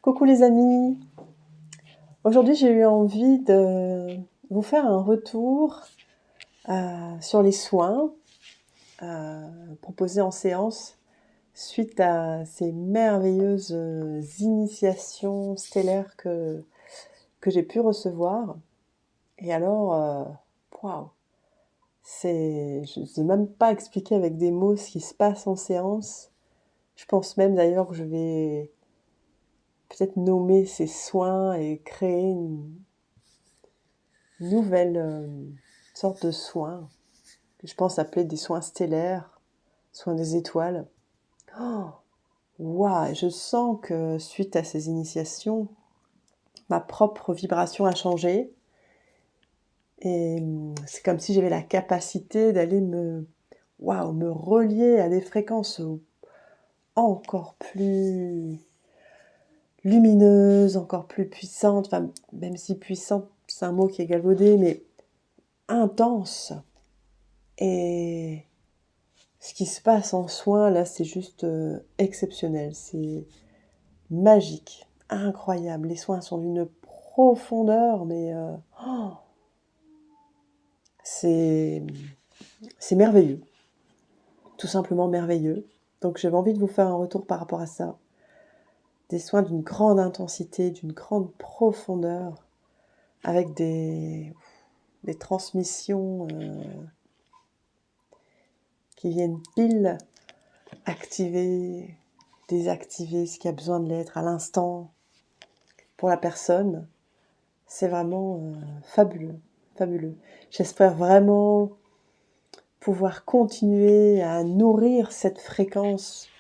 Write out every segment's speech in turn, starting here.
Coucou les amis, aujourd'hui j'ai eu envie de vous faire un retour sur les soins proposés en séance suite à ces merveilleuses initiations stellaires que j'ai pu recevoir. Et alors, waouh, je ne sais même pas expliquer avec des mots ce qui se passe en séance. Je pense même d'ailleurs que je vais peut-être nommer ces soins et créer une nouvelle sorte de soins que je pense appeler des soins stellaires, soins des étoiles. Oh, waouh, je sens que suite à ces initiations, ma propre vibration a changé et c'est comme si j'avais la capacité d'aller me relier à des fréquences encore plus lumineuses, encore plus puissantes, enfin, même si puissante, c'est un mot qui est galvaudé, mais intense. Et ce qui se passe en soins, là, c'est juste exceptionnel. C'est magique, incroyable. Les soins sont d'une profondeur, mais c'est merveilleux. Tout simplement merveilleux. Donc j'avais envie de vous faire un retour par rapport à ça. Des soins d'une grande intensité, d'une grande profondeur, avec des transmissions qui viennent pile activer, désactiver ce qui a besoin de l'être à l'instant pour la personne. C'est vraiment fabuleux, fabuleux. J'espère vraiment pouvoir continuer à nourrir cette fréquence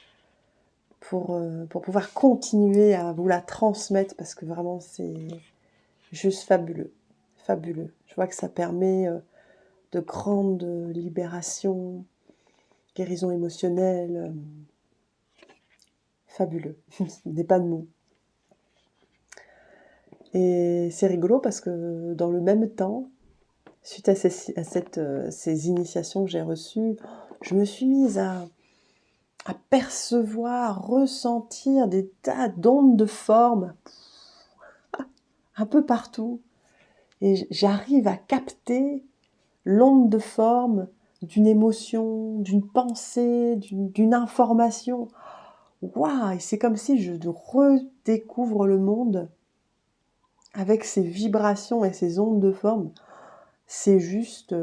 pour pouvoir continuer à vous la transmettre parce que vraiment c'est juste fabuleux, fabuleux. Je vois que ça permet de grandes libérations, guérison émotionnelle, fabuleux, des pas de mots. Et c'est rigolo parce que dans le même temps, suite à ces initiations que j'ai reçues, je me suis mise à percevoir, ressentir des tas d'ondes de forme un peu partout. Et j'arrive à capter l'onde de forme d'une émotion, d'une pensée, d'une information. Waouh! Et c'est comme si je redécouvre le monde avec ces vibrations et ces ondes de forme. C'est juste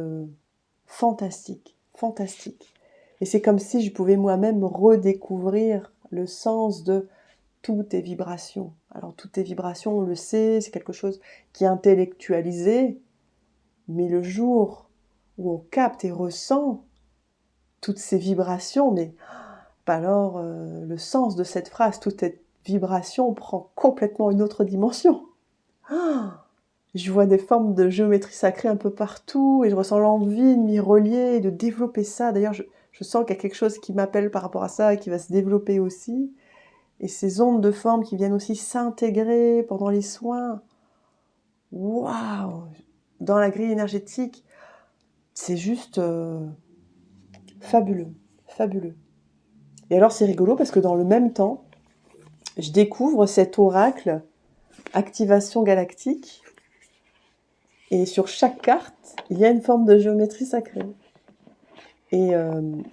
fantastique, fantastique. Et c'est comme si je pouvais moi-même redécouvrir le sens de toutes est vibration. Alors toutes est vibration, on le sait, c'est quelque chose qui est intellectualisé, mais le jour où on capte et ressent toutes ces vibrations, mais alors le sens de cette phrase, toute est vibration, prend complètement une autre dimension. Je vois des formes de géométrie sacrée un peu partout et je ressens l'envie de m'y relier et de développer ça. D'ailleurs, je sens qu'il y a quelque chose qui m'appelle par rapport à ça et qui va se développer aussi. Et ces ondes de forme qui viennent aussi s'intégrer pendant les soins. Waouh! Dans la grille énergétique, c'est juste fabuleux, fabuleux. Et alors c'est rigolo parce que dans le même temps, je découvre cet oracle activation galactique et sur chaque carte, il y a une forme de géométrie sacrée. Et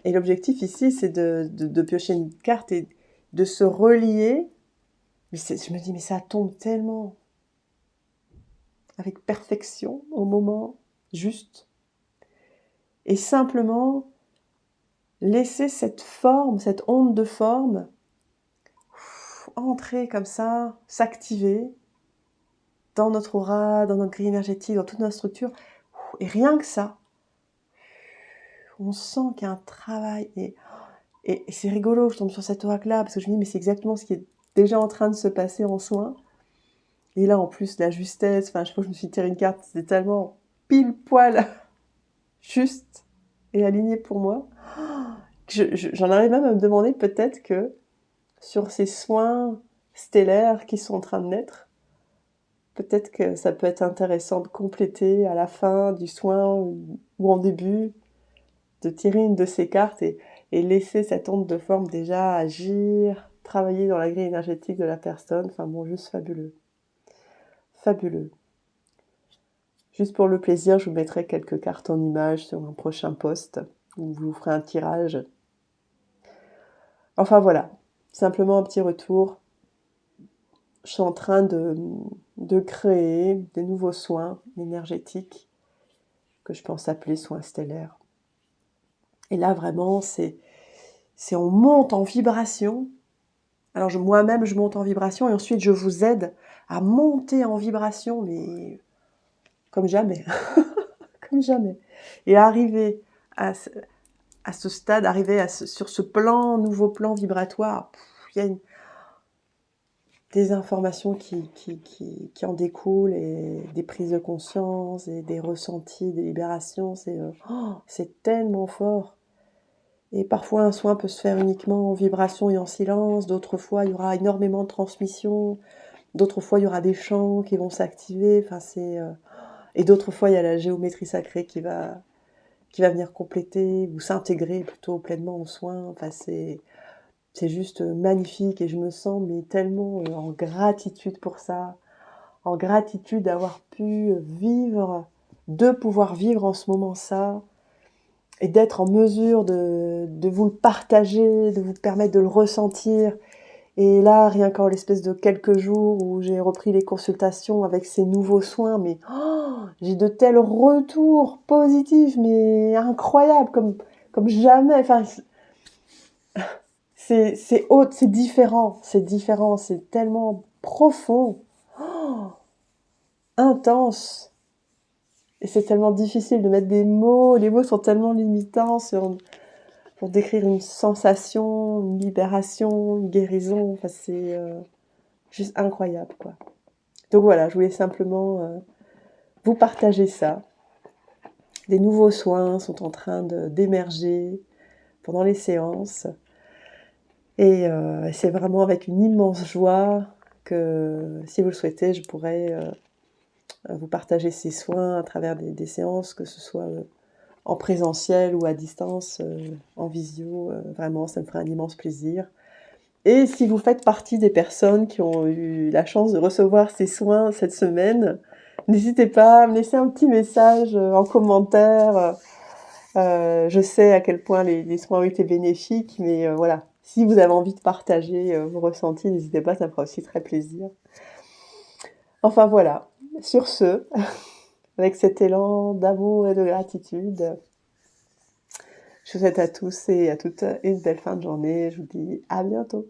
l'objectif ici, c'est de piocher une carte et de se relier. Mais je me dis, mais ça tombe tellement avec perfection au moment juste. Et simplement laisser cette forme, cette onde de forme, entrer comme ça, s'activer dans notre aura, dans notre grille énergétique, dans toute notre structure. Et rien que ça, on sent qu'il y a un travail. Et c'est rigolo, je tombe sur cet oracle-là, parce que je me dis, mais c'est exactement ce qui est déjà en train de se passer en soin. Et là, en plus, la justesse, enfin, je sais pas, je me suis tiré une carte, c'était tellement pile poil juste et aligné pour moi. J'en arrive même à me demander peut-être que sur ces soins stellaires qui sont en train de naître, peut-être que ça peut être intéressant de compléter à la fin du soin ou en début, de tirer une de ces cartes et laisser cette onde de forme déjà agir travailler dans la grille énergétique de la personne. Enfin bon, juste fabuleux. Fabuleux. Juste pour le plaisir, je vous mettrai quelques cartes en image sur un prochain post, où je vous ferai un tirage. Enfin voilà, simplement un petit retour. Je suis en train de créer des nouveaux soins énergétiques que je pense appeler soins stellaires. Et là, vraiment, c'est on monte en vibration. Alors moi-même, je monte en vibration et ensuite, je vous aide à monter en vibration, mais comme jamais. Comme jamais. Et arriver à ce stade, arriver sur ce nouveau plan vibratoire, il y a des informations qui en découlent et des prises de conscience et des ressentis, des libérations. C'est tellement fort. Et parfois, un soin peut se faire uniquement en vibration et en silence. D'autres fois, il y aura énormément de transmission. D'autres fois, il y aura des chants qui vont s'activer. Enfin, et d'autres fois, il y a la géométrie sacrée qui va venir compléter ou s'intégrer plutôt pleinement au soin. Enfin, c'est juste magnifique et je me sens mais tellement en gratitude pour ça, en gratitude d'avoir pu vivre, de pouvoir vivre en ce moment ça, et d'être en mesure de vous le partager, de vous permettre de le ressentir. Et là, rien qu'en l'espèce de quelques jours où j'ai repris les consultations avec ces nouveaux soins, mais j'ai de tels retours positifs, mais incroyables, comme jamais. Enfin, c'est autre, c'est différent, c'est tellement profond, intense. Et c'est tellement difficile de mettre des mots, les mots sont tellement limitants pour décrire une sensation, une libération, une guérison. Enfin, c'est juste incroyable, quoi. Donc voilà, je voulais simplement vous partager ça. Des nouveaux soins sont en train d'émerger pendant les séances. Et c'est vraiment avec une immense joie que, si vous le souhaitez, je pourrais vous partager ces soins à travers des séances, que ce soit en présentiel ou à distance, en visio. Vraiment, ça me ferait un immense plaisir. Et si vous faites partie des personnes qui ont eu la chance de recevoir ces soins cette semaine, n'hésitez pas à me laisser un petit message en commentaire. Je sais à quel point les soins ont été bénéfiques, mais voilà. Si vous avez envie de partager vos ressentis, n'hésitez pas, ça me fera aussi très plaisir. Enfin voilà, sur ce, avec cet élan d'amour et de gratitude, je vous souhaite à tous et à toutes une belle fin de journée. Je vous dis à bientôt.